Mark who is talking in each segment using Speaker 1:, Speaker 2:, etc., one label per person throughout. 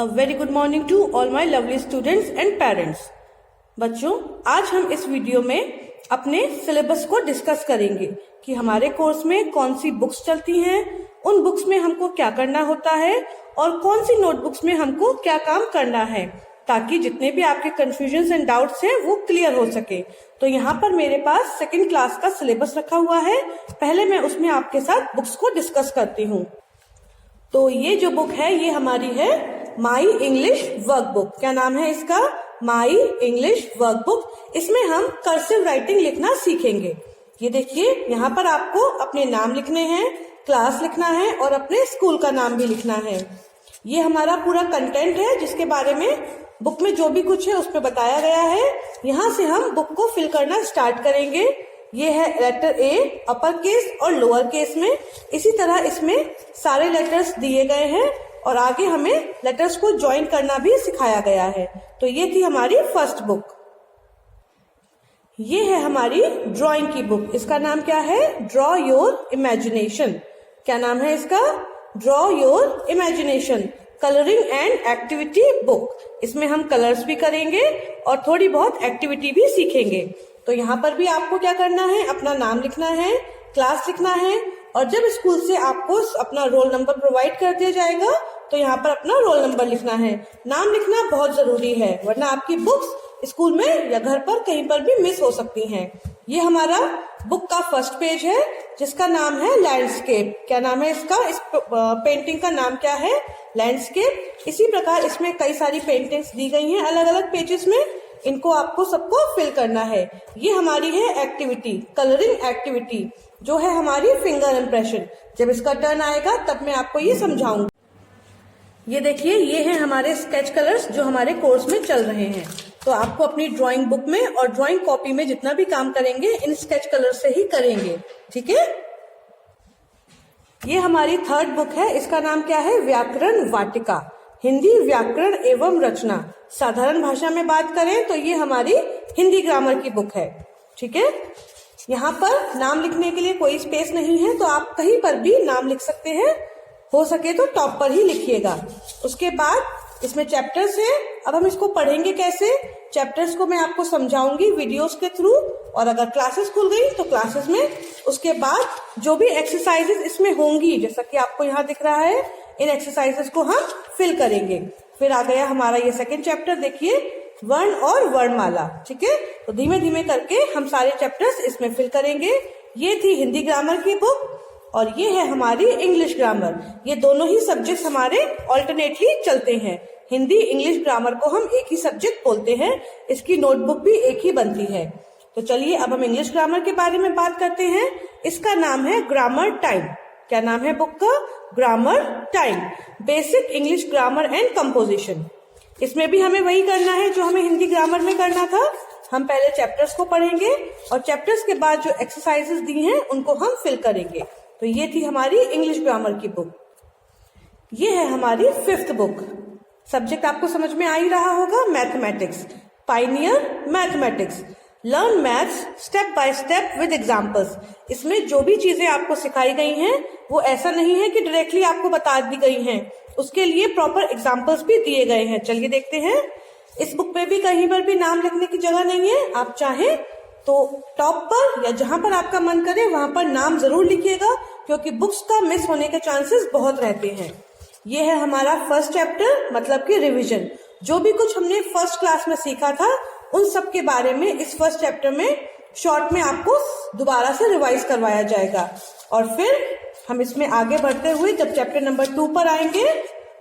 Speaker 1: A very good morning to all my lovely students and parents. बच्चों, आज हम इस वीडियो में अपने सिलेबस को डिस्कस करेंगे कि हमारे कोर्स में कौन सी बुक्स चलती हैं, उन बुक्स में हमको क्या करना होता है और कौन सी नोटबुक्स में हमको क्या काम करना है, ताकि जितने भी आपके कंफ्यूजन एंड डाउट्स हैं वो क्लियर हो सके। तो यहाँ पर मेरे पास सेकंड क्लास का सिलेबस रखा हुआ है। पहले मैं उसमें आपके साथ बुक्स को डिस्कस करती हूँ। तो ये जो बुक है ये हमारी है माई इंग्लिश वर्कबुक। क्या नाम है इसका? My English workbook. इसमें हम कर्सिव राइटिंग लिखना सीखेंगे। ये देखिए, यहाँ पर आपको अपने नाम लिखने हैं, क्लास लिखना है और अपने स्कूल का नाम भी लिखना है। ये हमारा पूरा कंटेंट है जिसके बारे में बुक में जो भी कुछ है उस पर बताया गया है। यहाँ से हम बुक को फिल करना स्टार्ट करेंगे। ये है लेटर ए अपर केस और लोअर केस में। इसी तरह इसमें सारे लेटर्स दिए गए हैं और आगे हमें लेटर्स को ज्वाइन करना भी सिखाया गया है। तो ये थी हमारी फर्स्ट बुक। ये है हमारी ड्राइंग की बुक। इसका नाम क्या है? Draw your imagination. क्या नाम है इसका? Draw your imagination colouring and activity book. इसमें हम कलर्स भी करेंगे और थोड़ी बहुत एक्टिविटी भी सीखेंगे। तो यहाँ पर भी आपको क्या करना है? अपना नाम लिखना है, क्लास लिखना है और जब स्कूल से आपको अपना रोल नंबर प्रोवाइड कर दिया जाएगा तो यहाँ पर अपना रोल नंबर लिखना है। नाम लिखना बहुत जरूरी है, वरना आपकी बुक्स स्कूल में या घर पर कहीं पर भी मिस हो सकती हैं। ये हमारा बुक का फर्स्ट पेज है जिसका नाम है लैंडस्केप। क्या नाम है इसका? इस पेंटिंग का नाम क्या है? लैंडस्केप। इसी प्रकार इसमें कई सारी पेंटिंग्स दी गई हैं अलग अलग पेजेस में। इनको आपको सबको फिल करना है। ये हमारी है एक्टिविटी, कलरिंग एक्टिविटी, जो है हमारी फिंगर इम्प्रेशन। जब इसका टर्न आएगा तब मैं आपको ये समझाऊंगी। ये देखिए, ये है हमारे स्केच कलर्स जो हमारे कोर्स में चल रहे हैं। तो आपको अपनी ड्राइंग बुक में और ड्राइंग कॉपी में जितना भी काम करेंगे इन स्केच कलर से ही करेंगे, ठीक है। ये हमारी थर्ड बुक है। इसका नाम क्या है? व्याकरण वाटिका, हिंदी व्याकरण एवं रचना। साधारण भाषा में बात करें तो ये हमारी हिंदी ग्रामर की बुक है, ठीक है। यहाँ पर नाम लिखने के लिए कोई स्पेस नहीं है, तो आप कहीं पर भी नाम लिख सकते हैं। हो सके तो टॉप पर ही लिखिएगा। उसके बाद इसमें चैप्टर्स हैं। अब हम इसको पढ़ेंगे कैसे? चैप्टर्स को मैं आपको समझाऊंगी वीडियोस के थ्रू, और अगर क्लासेस खुल गई तो क्लासेस में। उसके बाद जो भी एक्सरसाइजेस इसमें होंगी, जैसा कि आपको यहाँ दिख रहा है, इन एक्सरसाइजेस को हम फिल करेंगे। फिर आ गया हमारा ये सेकंड चैप्टर, देखिए, वर्ण और वर्णमाला, ठीक है। तो धीमे धीमे करके हम सारे चैप्टर्स इसमें फिल करेंगे। ये थी हिंदी ग्रामर की बुक और ये है हमारी इंग्लिश ग्रामर। ये दोनों ही सब्जेक्ट्स हमारे ऑल्टरनेटली चलते हैं। हिंदी इंग्लिश ग्रामर को हम एक ही सब्जेक्ट बोलते हैं। इसकी नोटबुक भी एक ही बनती है। तो चलिए अब हम इंग्लिश ग्रामर के बारे में बात करते हैं। इसका नाम है ग्रामर टाइम। क्या नाम है बुक का? Grammar time, basic English grammar and composition. इसमें भी हमें वही करना है जो हमें हिंदी ग्रामर में करना था। हम पहले चैप्टर्स को पढ़ेंगे और चैप्टर्स के बाद जो एक्सरसाइजेस दी हैं उनको हम फिल करेंगे। तो ये थी हमारी इंग्लिश ग्रामर की बुक। ये है हमारी फिफ्थ बुक। सब्जेक्ट आपको समझ में आ ही रहा होगा, mathematics, pioneer mathematics, learn maths step by step with examples. इसमें जो भी चीजें आपको सिखाई गई हैं वो ऐसा नहीं है कि डायरेक्टली आपको बता दी गई हैं, उसके लिए प्रॉपर एग्जाम्पल्स भी दिए गए हैं। चलिए देखते हैं। इस बुक में भी कहीं पर भी नाम लिखने की जगह नहीं है। आप चाहें तो टॉप पर या जहां पर आपका मन करे वहां पर नाम जरूर लिखिएगा, क्योंकि बुक्स का मिस होने के चांसेस बहुत रहते हैं। ये है हमारा फर्स्ट चैप्टर, मतलब कि रिवीजन। जो भी कुछ हमने फर्स्ट क्लास में सीखा था उन सब के बारे में इस फर्स्ट चैप्टर में शॉर्ट में आपको दोबारा से रिवाइज करवाया जाएगा। और फिर हम इसमें आगे बढ़ते हुए जब चैप्टर नंबर 2 पर आएंगे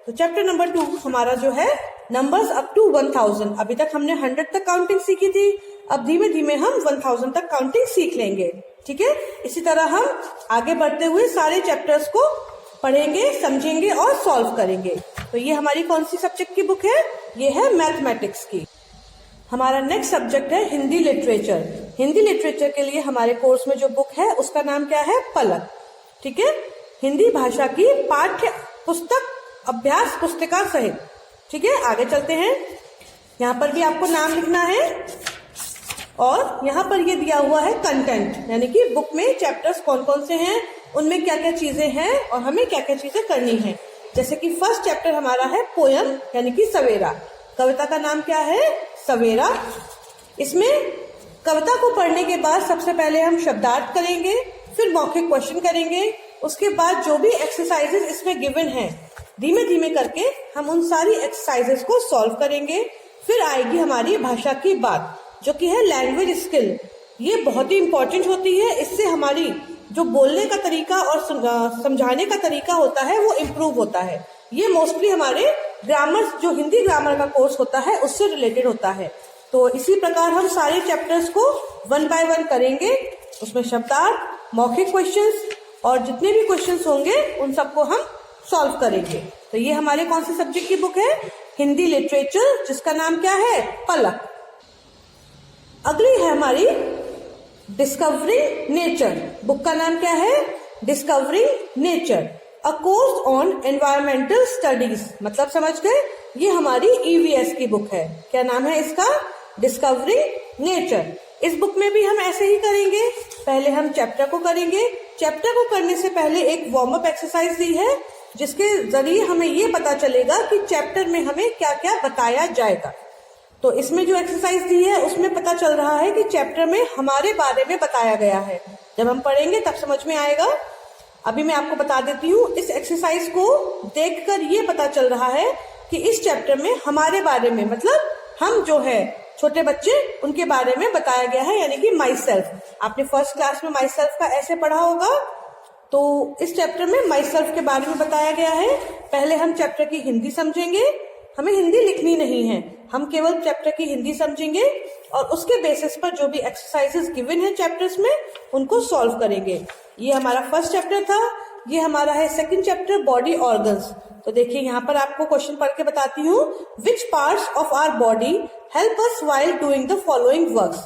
Speaker 1: तो चैप्टर नंबर 2 हमारा जो है नंबर्स अप टू 1000। अभी तक हमने 100 तक काउंटिंग सीखी थी, अब धीमे धीमे हम 1000 तक काउंटिंग सीख लेंगे, ठीक है। इसी तरह हम आगे बढ़ते हुए सारे चैप्टर्स को पढ़ेंगे, समझेंगे और सॉल्व करेंगे। तो ये हमारी कौन सी सब्जेक्ट की बुक है? ये है मैथमेटिक्स की। हमारा नेक्स्ट सब्जेक्ट है हिंदी लिटरेचर। हिंदी लिटरेचर के लिए हमारे कोर्स में जो बुक है उसका नाम क्या है? पलक, ठीक है। हिंदी भाषा की पाठ्य पुस्तक अभ्यास पुस्तिका सहित, ठीक है। आगे चलते हैं। यहाँ पर भी आपको नाम लिखना है और यहाँ पर ये दिया हुआ है कंटेंट, यानी कि बुक में चैप्टर्स कौन कौन से हैं, उनमें क्या क्या चीजें हैं और हमें क्या क्या चीजें करनी है। जैसे कि फर्स्ट चैप्टर हमारा है पोयम यानी कि सवेरा। कविता का नाम क्या है? सवेरा। इसमें कविता को पढ़ने के बाद सबसे पहले हम शब्दार्थ करेंगे, फिर मौखिक क्वेश्चन करेंगे, उसके बाद जो भी एक्सरसाइजेस इसमें गिवन है धीमे धीमे करके हम उन सारी एक्सरसाइजेस को सॉल्व करेंगे। फिर आएगी हमारी भाषा की बात, जो कि है लैंग्वेज स्किल। ये बहुत ही इंपॉर्टेंट होती है, इससे हमारी जो बोलने का तरीका और समझाने का तरीका होता है वो इम्प्रूव होता है। ये मोस्टली हमारे ग्रामर, जो हिंदी ग्रामर का कोर्स होता है उससे रिलेटेड होता है। तो इसी प्रकार हम सारे चैप्टर्स को 1 बाय 1 करेंगे। उसमें शब्दार्थ, मौखिक क्वेश्चंस और जितने भी क्वेश्चंस होंगे उन सबको हम सॉल्व करेंगे। तो ये हमारे कौन से सब्जेक्ट की बुक है? हिंदी लिटरेचर, जिसका नाम क्या है? पलक। अगली है हमारी डिस्कवरिंग नेचर। बुक का नाम क्या है? Discovering nature, a course on environmental studies. मतलब समझ गए? ये हमारी EVS की बुक है। क्या नाम है इसका? Discovering nature. इस बुक में भी हम ऐसे ही करेंगे, पहले हम चैप्टर को करेंगे। चैप्टर को करने से पहले एक वार्म अप एक्सरसाइज दी है, जिसके जरिए हमें ये पता चलेगा कि चैप्टर में हमें क्या क्या बताया जाएगा। तो इसमें जो एक्सरसाइज दी है उसमें पता चल रहा है कि चैप्टर में हमारे बारे में बताया गया है। जब हम पढ़ेंगे तब समझ में आएगा। अभी मैं आपको बता देती हूँ, इस एक्सरसाइज को देखकर ये पता चल रहा है कि इस चैप्टर में हमारे बारे में, मतलब हम जो है छोटे बच्चे, उनके बारे में बताया गया है, यानी कि माई सेल्फ। आपने फर्स्ट क्लास में माई सेल्फ का ऐसे पढ़ा होगा। तो इस चैप्टर में माई सेल्फ के बारे में बताया गया है। पहले हम चैप्टर की हिंदी समझेंगे। हमें हिंदी लिखनी नहीं है, हम केवल चैप्टर की हिंदी समझेंगे और उसके बेसिस पर जो भी एक्सरसाइजेस गिवन है चैप्टर्स में उनको सॉल्व करेंगे। ये हमारा फर्स्ट चैप्टर था। ये हमारा है सेकंड चैप्टर, बॉडी ऑर्गन्स। तो देखिए यहाँ पर आपको क्वेश्चन पढ़ के बताती हूँ। Which parts of our body help us while doing the following works.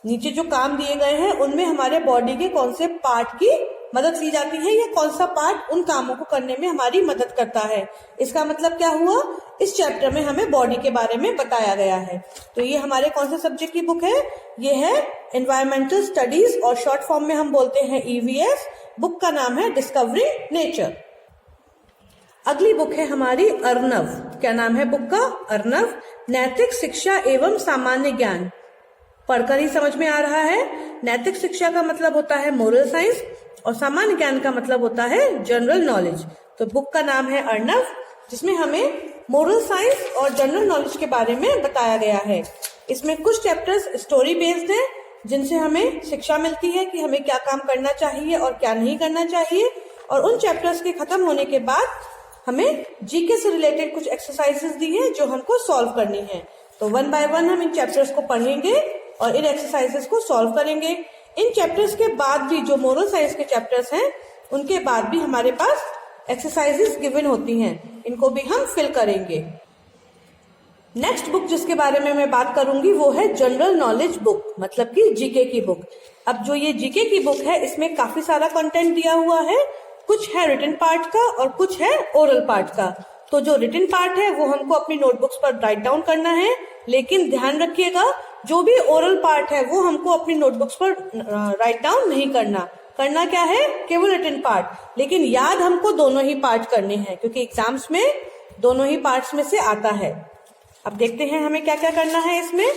Speaker 1: नीचे जो काम दिए गए हैं उनमें हमारे बॉडी के कौन से पार्ट की मदद ली जाती है, या कौन सा पार्ट उन कामों को करने में हमारी मदद करता है। इसका मतलब क्या हुआ? इस चैप्टर में हमें बॉडी के बारे में बताया गया है। तो ये हमारे कौन से सब्जेक्ट की बुक है? ये है एनवायरमेंटल स्टडीज, और शॉर्ट फॉर्म में हम बोलते हैं EVS। बुक का नाम है डिस्कवरिंग नेचर। अगली बुक है हमारी अर्नव। क्या नाम है बुक का? अर्नव, नैतिक शिक्षा एवं सामान्य ज्ञान। पढ़कर ही समझ में आ रहा है। नैतिक शिक्षा का मतलब होता है मोरल साइंस और सामान्य ज्ञान का मतलब होता है जनरल नॉलेज। तो बुक का नाम है अर्नव, जिसमें हमें मोरल साइंस और जनरल नॉलेज के बारे में बताया गया है। इसमें कुछ चैप्टर्स स्टोरी बेस्ड हैं, जिनसे हमें शिक्षा मिलती है कि हमें क्या काम करना चाहिए और क्या नहीं करना चाहिए। और उन चैप्टर्स के खत्म होने के बाद हमें जीके से रिलेटेड कुछ एक्सरसाइजेस दी हैं जो हमको सॉल्व करनी है। तो 1 बाय 1 हम इन चैप्टर्स को पढ़ेंगे और इन एक्सरसाइजेस को सॉल्व करेंगे। इन चैप्टर्स के बाद भी जो मोरल साइंस के चैप्टर्स हैं उनके बाद भी हमारे पास एक्सरसाइजेस गिवन होती हैं, इनको भी हम फिल करेंगे। नेक्स्ट बुक जिसके बारे में मैं बात करूंगी वो है जनरल नॉलेज बुक, मतलब कि जीके की बुक। अब जो ये जीके की बुक है इसमें काफी सारा कंटेंट दिया हुआ है। कुछ है रिटन पार्ट का और कुछ है ओरल पार्ट का। तो जो रिटन पार्ट है वो हमको अपनी नोटबुक्स पर राइट डाउन करना है, लेकिन ध्यान रखिएगा जो भी ओरल पार्ट है वो हमको अपनी नोटबुक्स पर राइट डाउन नहीं करना। करना क्या है? केवल रिटन पार्ट। लेकिन याद हमको दोनों ही पार्ट करने हैं, क्योंकि एग्जाम्स में दोनों ही पार्ट्स में से आता है। अब देखते हैं हमें क्या क्या करना है इसमें।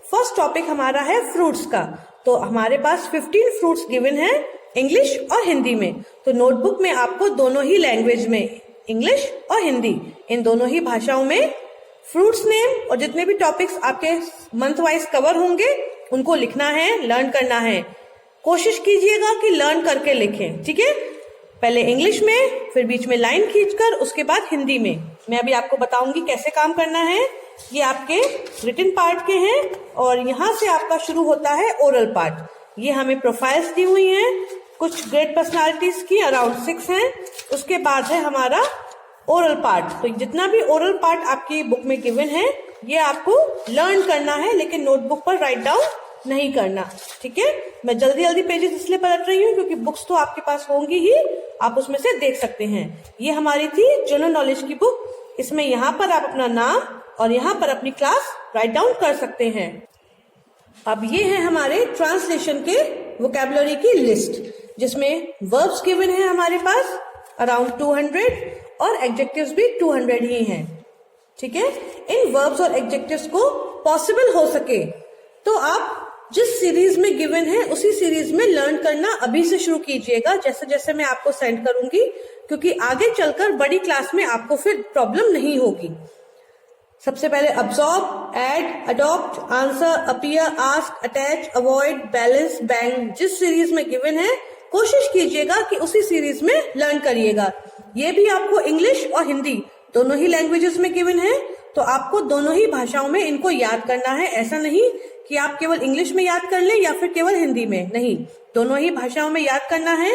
Speaker 1: फर्स्ट टॉपिक हमारा है फ्रूट्स का। तो हमारे पास 15 फ्रूट्स गिवन है इंग्लिश और हिंदी में। तो नोटबुक में आपको दोनों ही लैंग्वेज में, इंग्लिश और हिंदी, इन दोनों ही भाषाओं में फ्रूट्स नेम और जितने भी टॉपिक्स आपके मंथ वाइज कवर होंगे उनको लिखना है, लर्न करना है। कोशिश कीजिएगा कि लर्न करके लिखें, ठीक है? पहले इंग्लिश में, फिर बीच में लाइन खींचकर, उसके बाद हिंदी में। मैं अभी आपको बताऊंगी कैसे काम करना है। ये आपके रिटन पार्ट के हैं और यहाँ से आपका शुरू होता है ओरल पार्ट। ये हमें प्रोफाइल्स दी हुई हैं कुछ ग्रेट पर्सनालिटीज की, अराउंड 6 हैं। उसके बाद है हमारा ओरल पार्ट। तो जितना भी ओरल पार्ट आपकी बुक में गिवन है ये आपको लर्न करना है, लेकिन नोटबुक पर राइट डाउन नहीं करना, ठीक है? मैं जल्दी जल्दी पेजेस इसलिए पलट रही हूँ क्योंकि बुक्स तो आपके पास होंगी ही, आप उसमें से देख सकते हैं। ये हमारी थी जनरल नॉलेज की बुक। इसमें यहाँ पर आप अपना नाम और यहाँ पर अपनी क्लास राइट डाउन कर सकते हैं। अब ये है हमारे ट्रांसलेशन के वोकैबुलरी की लिस्ट, जिसमें वर्ब्स गिवन है हमारे पास अराउंड 200 और एडजेक्टिव्स भी 200 ही हैं। ठीक है। इन वर्ब्स और एडजेक्टिव्स को पॉसिबल हो सके तो आप जिस सीरीज में गिवन है उसी सीरीज में लर्न करना अभी से शुरू कीजिएगा, जैसे जैसे मैं आपको सेंड करूंगी, क्योंकि आगे चलकर बड़ी क्लास में आपको फिर प्रॉब्लम नहीं होगी। सबसे पहले absorb, add, adopt, answer, appear, ask, attach, avoid, balance, bank, जिस सीरीज में गिवन है कोशिश कीजिएगा कि उसी सीरीज में लर्न करिएगा। ये भी आपको इंग्लिश और हिंदी दोनों ही लैंग्वेजेस में गिवन है, तो आपको दोनों ही भाषाओं में इनको याद करना है। ऐसा नहीं कि आप केवल इंग्लिश में याद कर लें या फिर केवल हिंदी में, नहीं, दोनों ही भाषाओं में याद करना है।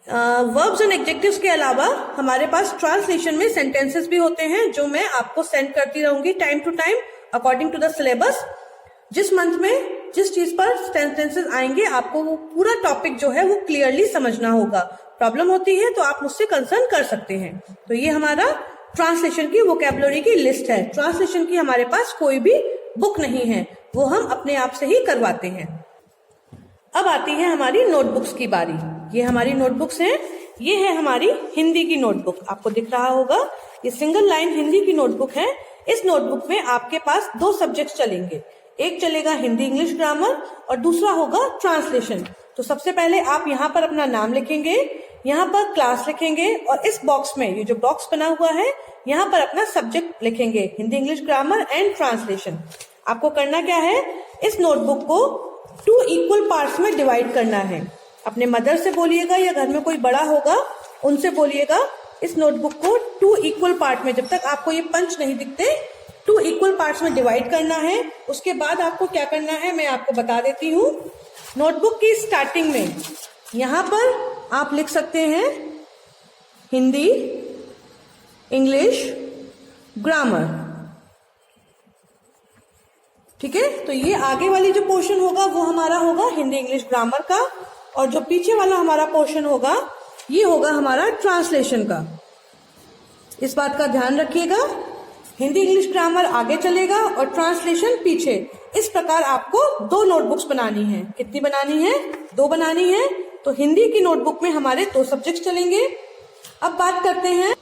Speaker 1: वर्ब्स एंड एडजेक्टिव्स के अलावा हमारे पास ट्रांसलेशन में सेंटेंसेस भी होते हैं, जो मैं आपको सेंड करती रहूंगी time to time according to the syllabus. जिस मंथ में जिस चीज पर सेंटेंसेस आएंगे आपको वो पूरा टॉपिक जो है वो क्लियरली समझना होगा। प्रॉब्लम होती है तो आप मुझसे कंसर्न कर सकते हैं। तो ये हमारा ट्रांसलेशन की वोकैबुलरी की लिस्ट है। ट्रांसलेशन की हमारे पास कोई भी बुक नहीं है, वो हम अपने आप से ही करवाते हैं। अब आती है हमारी नोटबुक्स की बारी। ये हमारी नोटबुक्स हैं। ये है हमारी हिंदी की नोटबुक, आपको दिख रहा होगा, ये सिंगल लाइन हिंदी की नोटबुक है। इस नोटबुक में आपके पास 2 सब्जेक्ट्स चलेंगे, एक चलेगा हिंदी इंग्लिश ग्रामर और दूसरा होगा ट्रांसलेशन। तो सबसे पहले आप यहाँ पर अपना नाम लिखेंगे, यहाँ पर क्लास लिखेंगे और इस बॉक्स में, ये जो बॉक्स बना हुआ है, यहाँ पर अपना सब्जेक्ट लिखेंगे, Hindi English grammar and translation. आपको करना क्या है, इस नोटबुक को 2 इक्वल पार्ट्स में डिवाइड करना है। अपने मदर से बोलिएगा या घर में कोई बड़ा होगा उनसे बोलिएगा इस नोटबुक को 2 इक्वल पार्ट में, जब तक आपको ये पंच नहीं दिखते, 2 इक्वल पार्ट्स में डिवाइड करना है। उसके बाद आपको क्या करना है मैं आपको बता देती हूँ। नोटबुक की स्टार्टिंग में यहाँ पर आप लिख सकते हैं हिंदी इंग्लिश ग्रामर, ठीक है। तो ये आगे वाली जो पोर्शन होगा वो हमारा होगा हिंदी इंग्लिश ग्रामर का, और जो पीछे वाला हमारा पोर्शन होगा ये होगा हमारा ट्रांसलेशन का। इस बात का ध्यान रखिएगा, हिंदी इंग्लिश ग्रामर आगे चलेगा और ट्रांसलेशन पीछे। इस प्रकार आपको 2 नोटबुक्स बनानी है। कितनी बनानी है? 2 बनानी है। तो हिंदी की नोटबुक में हमारे 2 सब्जेक्ट चलेंगे। अब बात करते हैं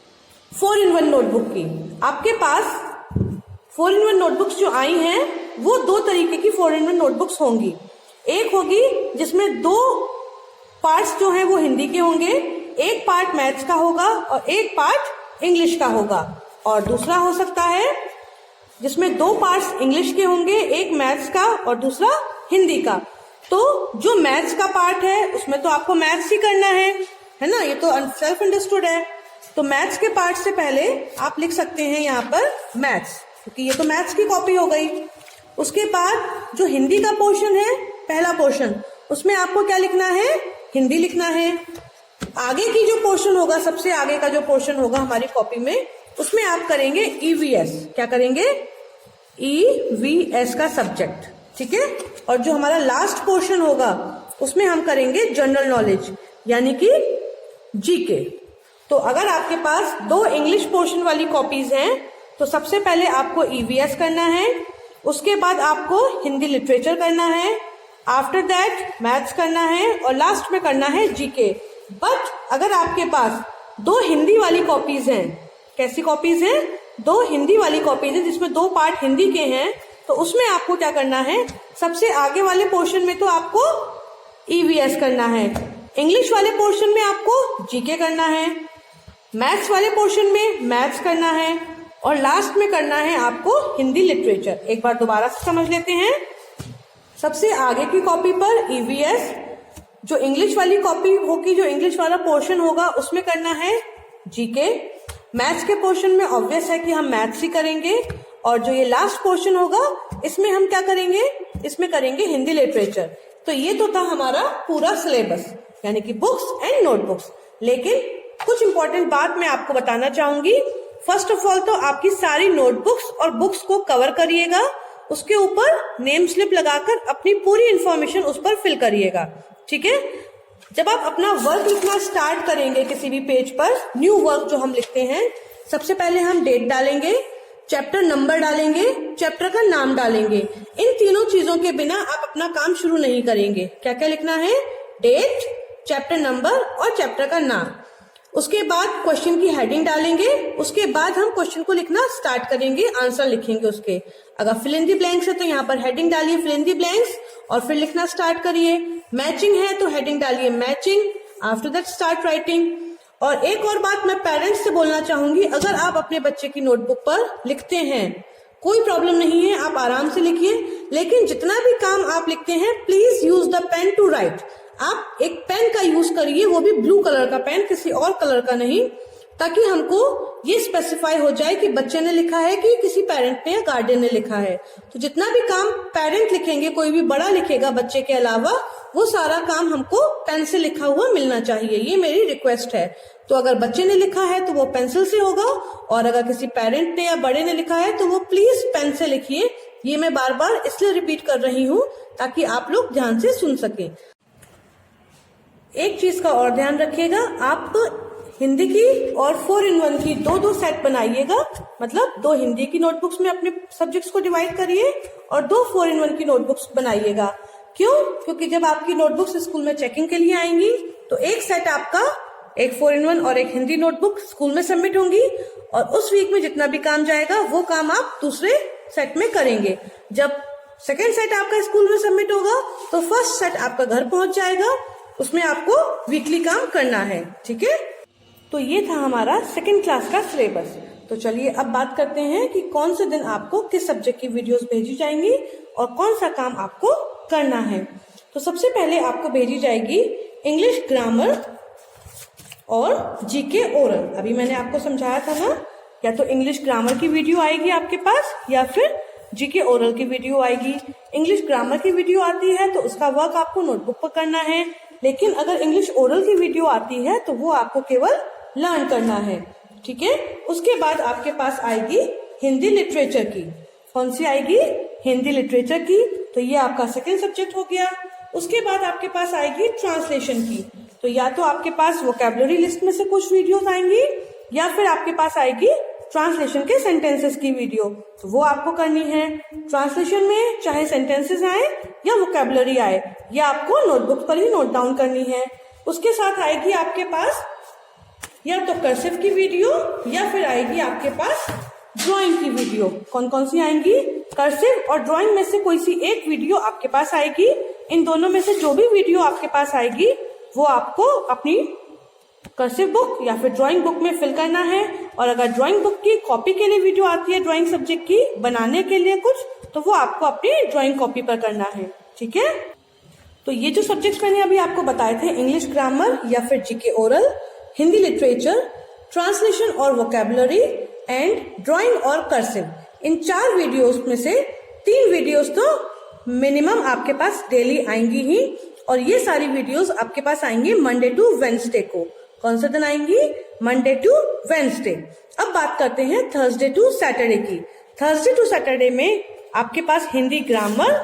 Speaker 1: 4-in-1 नोटबुक की। आपके पास 4-in-1 नोटबुक्स जो आई हैं वो 2 तरीके की 4-in-1 नोटबुक्स होंगी। एक होगी जिसमें 2 पार्ट्स जो हैं वो हिंदी के होंगे, एक पार्ट मैथ्स का होगा और एक पार्ट इंग्लिश का होगा। और दूसरा हो सकता है जिसमें 2 पार्ट्स इंग्लिश के होंगे, एक मैथ्स का और दूसरा हिंदी का। तो जो मैथ्स का पार्ट है उसमें तो आपको मैथ्स ही करना है ना, ये तो सेल्फ अंडरस्टूड है। तो मैथ्स के पार्ट से पहले आप लिख सकते हैं यहाँ पर मैथ्स, क्योंकि ये तो मैथ्स की कॉपी हो गई। उसके बाद जो हिंदी का पोर्शन है, पहला पोर्शन, उसमें आपको क्या लिखना है? हिंदी लिखना है। आगे की जो पोर्शन होगा, सबसे आगे का जो पोर्शन होगा हमारी कॉपी में, उसमें आप करेंगे ईवीएस। क्या करेंगे? ईवीएस का सब्जेक्ट, ठीक है। और जो हमारा लास्ट पोर्शन होगा उसमें हम करेंगे जनरल नॉलेज, यानी कि जीके। तो अगर आपके पास 2 इंग्लिश पोर्शन वाली कॉपीज हैं तो सबसे पहले आपको ईवीएस करना है, उसके बाद आपको हिंदी लिटरेचर करना है, आफ्टर दैट मैथ्स करना है और लास्ट में करना है जीके। बट अगर आपके पास 2 हिंदी वाली कॉपीज हैं, कैसी कॉपीज हैं? 2 हिंदी वाली कॉपीज हैं जिसमें 2 पार्ट हिंदी के हैं, तो उसमें आपको क्या करना है? सबसे आगे वाले पोर्शन में तो आपको ईवीएस करना है, इंग्लिश वाले पोर्शन में आपको जीके करना है, मैथ्स वाले पोर्शन में मैथ्स करना है और लास्ट में करना है आपको हिंदी लिटरेचर। एक बार दोबारा से समझ लेते हैं। सबसे आगे की कॉपी पर ईवीएस, जो इंग्लिश वाली कॉपी होगी, जो इंग्लिश वाला पोर्शन होगा उसमें करना है जीके। मैथ्स के पोर्शन में ऑब्वियस है कि हम मैथ्स ही करेंगे, और जो ये लास्ट पोर्शन होगा इसमें हम क्या करेंगे? इसमें करेंगे हिंदी लिटरेचर। तो ये तो था हमारा पूरा सिलेबस, यानी कि बुक्स एंड नोटबुक्स। लेकिन कुछ इंपॉर्टेंट बात मैं आपको बताना चाहूंगी। फर्स्ट ऑफ ऑल तो आपकी सारी नोटबुक्स और बुक्स को कवर करिएगा, उसके ऊपर नेम स्लिप लगाकर अपनी पूरी इंफॉर्मेशन उस पर फिल करिएगा, ठीक है। जब आप अपना वर्क लिखना स्टार्ट करेंगे किसी भी पेज पर, न्यू वर्क जो हम लिखते हैं, सबसे पहले हम डेट डालेंगे, चैप्टर नंबर डालेंगे, चैप्टर का नाम डालेंगे। इन तीनों चीजों के बिना आप अपना काम शुरू नहीं करेंगे। क्या क्या लिखना है? डेट, चैप्टर नंबर और चैप्टर का नाम। उसके बाद क्वेश्चन की हेडिंग डालेंगे, उसके बाद हम क्वेश्चन को लिखना स्टार्ट करेंगे, आंसर लिखेंगे उसके। अगर फिल इन दी ब्लैंक्स है तो यहाँ पर हेडिंग डालिए फिल इन दी ब्लैंक्स और फिर लिखना स्टार्ट करिए। मैचिंग है तो हेडिंग डालिए matching, after that start writing. और एक और बात मैं पेरेंट्स से बोलना चाहूंगी, अगर आप अपने बच्चे की नोटबुक पर लिखते हैं कोई प्रॉब्लम नहीं है, आप आराम से लिखिए, लेकिन जितना भी काम आप लिखते हैं please use the pen to write. आप एक पेन का यूज करिए, वो भी ब्लू कलर का पेन, किसी और कलर का नहीं, ताकि हमको ये स्पेसिफाई हो जाए कि बच्चे ने लिखा है कि किसी पेरेंट ने या गार्डियन ने लिखा है। तो जितना भी काम पेरेंट लिखेंगे, कोई भी बड़ा लिखेगा बच्चे के अलावा, वो सारा काम हमको पेन से लिखा हुआ मिलना चाहिए, ये मेरी रिक्वेस्ट है। तो अगर बच्चे ने लिखा है तो वो पेंसिल से होगा, और अगर किसी पेरेंट ने या बड़े ने लिखा है तो वो प्लीज पेन से लिखिए। ये मैं बार बार इसलिए रिपीट कर रही हूँ ताकि आप लोग ध्यान से सुन सकें। एक चीज का और ध्यान रखिएगा, आप हिंदी की और 4-in-1 की दो सेट बनाइएगा, मतलब 2 हिंदी की नोटबुक्स में अपने सब्जेक्ट्स को डिवाइड करिए और 2 4-in-1 की नोटबुक्स बनाइएगा। क्यों? क्योंकि जब आपकी नोटबुक्स स्कूल में चेकिंग के लिए आएंगी तो एक सेट आपका, एक 4-in-1 और एक हिंदी नोटबुक स्कूल में सबमिट होंगी, और उस वीक में जितना भी काम जाएगा वो काम आप दूसरे सेट में करेंगे। जब सेकेंड सेट आपका स्कूल में सबमिट होगा तो फर्स्ट सेट आपका घर पहुंच जाएगा, उसमें आपको वीकली काम करना है। ठीक है, तो ये था हमारा सेकेंड क्लास का सिलेबस। तो चलिए अब बात करते हैं कि कौन से दिन आपको किस सब्जेक्ट की वीडियोस भेजी जाएंगी और कौन सा काम आपको करना है। तो सबसे पहले आपको भेजी जाएगी इंग्लिश ग्रामर और जीके ओरल। अभी मैंने आपको समझाया था ना, या तो इंग्लिश ग्रामर की वीडियो आएगी आपके पास या फिर जीके ओरल की वीडियो आएगी। इंग्लिश ग्रामर की वीडियो आती है तो उसका वर्क आपको नोटबुक पर करना है, लेकिन अगर इंग्लिश ओरल की वीडियो आती है तो वो आपको केवल लर्न करना है। ठीक है, उसके बाद आपके पास आएगी हिंदी लिटरेचर की। कौन सी आएगी? हिंदी लिटरेचर की। तो ये आपका सेकेंड सब्जेक्ट हो गया। उसके बाद आपके पास आएगी ट्रांसलेशन की। तो या तो आपके पास वोकैबुलरी लिस्ट में से कुछ वीडियोस आएंगी या फिर आपके पास आएगी ट्रांसलेशन के सेंटेंसेस की वीडियो, तो वो आपको करनी है। ट्रांसलेशन में चाहे सेंटेंसेस आए या वोकैबुलरी आए, ये आपको नोटबुक पर ही नोट डाउन करनी है। उसके साथ आएगी आपके पास या तो कर्सिव की वीडियो या फिर आएगी आपके पास ड्राइंग की वीडियो। कौन कौन सी आएंगी? कर्सिव और ड्राइंग में से कोई सी एक वीडियो आपके पास आएगी। इन दोनों में से जो भी वीडियो आपके पास आएगी वो आपको अपनी कर्सिव बुक या फिर ड्राइंग बुक में फिल करना है। और अगर ड्राइंग बुक की कॉपी के लिए वीडियो आती है, ड्राइंग सब्जेक्ट की बनाने के लिए कुछ, तो वो आपको अपनी ड्राइंग कॉपी पर करना है। ठीक है, तो ये जो सब्जेक्ट्स मैंने अभी आपको बताए थे, इंग्लिश ग्रामर या फिर GK oral, Hindi literature, translation और वोकैबुलरी एंड ड्राइंग और कर्सिव, इन 4 वीडियोस में से 3 वीडियोस तो मिनिमम आपके पास डेली आएंगी ही, और ये सारी वीडियोस आपके पास आएंगी मंडे टू वेंसडे को। कौन सा दिन आएंगी? Monday to Wednesday. अब बात करते हैं थर्सडे टू सैटरडे की। थर्सडे टू सैटरडे में आपके पास हिंदी ग्रामर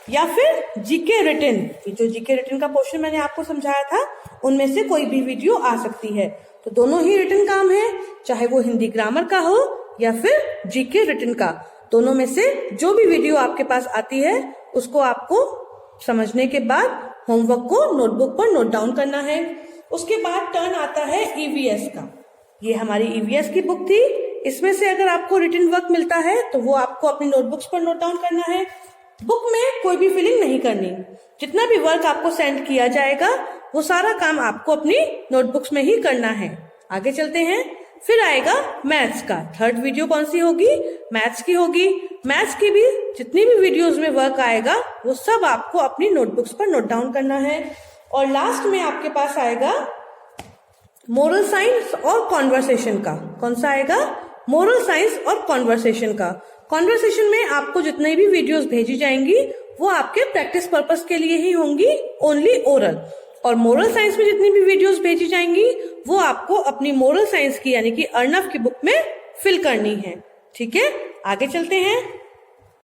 Speaker 1: या फिर जीके रिटन, जो जीके रिटन का पोर्शन मैंने आपको समझाया था, उनमें से कोई भी वीडियो आ सकती है। तो दोनों ही रिटन काम है, चाहे वो हिंदी ग्रामर का हो या फिर जीके रिटन का। दोनों में से जो भी वीडियो आपके पास आती है उसको आपको समझने के बाद होमवर्क को नोटबुक पर नोट डाउन करना है। उसके बाद टर्न आता है ईवीएस का। ये हमारी ईवीएस की बुक थी। इसमें से अगर आपको रिटन वर्क मिलता है तो वो आपको अपनी नोटबुक्स पर नोट डाउन करना है। बुक में कोई भी फिलिंग नहीं करनी। जितना भी वर्क आपको सेंड किया जाएगा वो सारा काम आपको अपनी नोटबुक्स में ही करना है। आगे चलते हैं। फिर आएगा मैथ्स का। थर्ड वीडियो कौन सी होगी? मैथ्स की होगी। मैथ्स की भी जितनी भी वीडियोस में वर्क आएगा वो सब आपको अपनी नोटबुक्स पर नोट डाउन करना है। और लास्ट में आपके पास आएगा मोरल साइंस और कॉन्वर्सेशन का। कौन सा आएगा? मोरल साइंस और कॉन्वर्सेशन का। कॉन्वर्सेशन में आपको जितनी भी वीडियोस भेजी जाएंगी वो आपके प्रैक्टिस पर्पस के लिए ही होंगी, ओनली ओरल। और मोरल साइंस में जितनी भी वीडियोस भेजी जाएंगी वो आपको अपनी मोरल साइंस की यानी कि अर्नव की बुक में फिल करनी है। ठीक है, आगे चलते हैं।